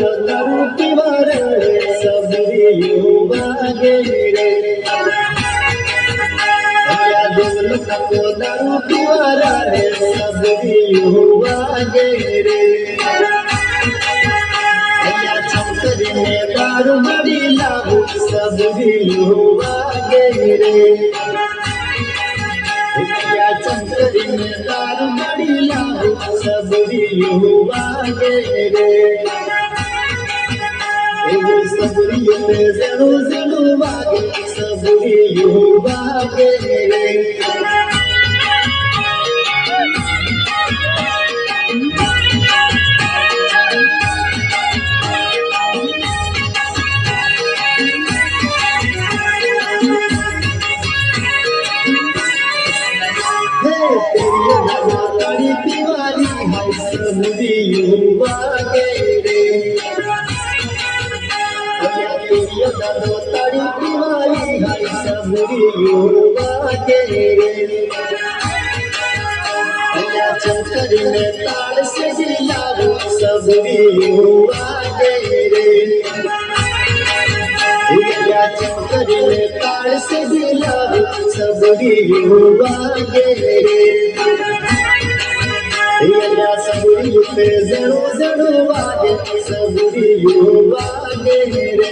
दारू पीवारे सबरी युवागे रे दिल को दारू पीवारे सबरी युवागे रे छतरी में दारू मरी लागू सबरी युवागे रे छतरी में दारू मरी लागू सबरी युवागे रे सबरी पे जरू जरू वागे सबरी युवागे रे तारी दीवारी है सबरी युवागे रे तारी दीवारी है सबरी युवागे रे छतरी में तार से जिलाओ सबरी युवागे रे छतरी में तार से जिलाओ सबरी युवागे रे सबरी पे जड़ो जड़ो वागे सबरी युवागे रे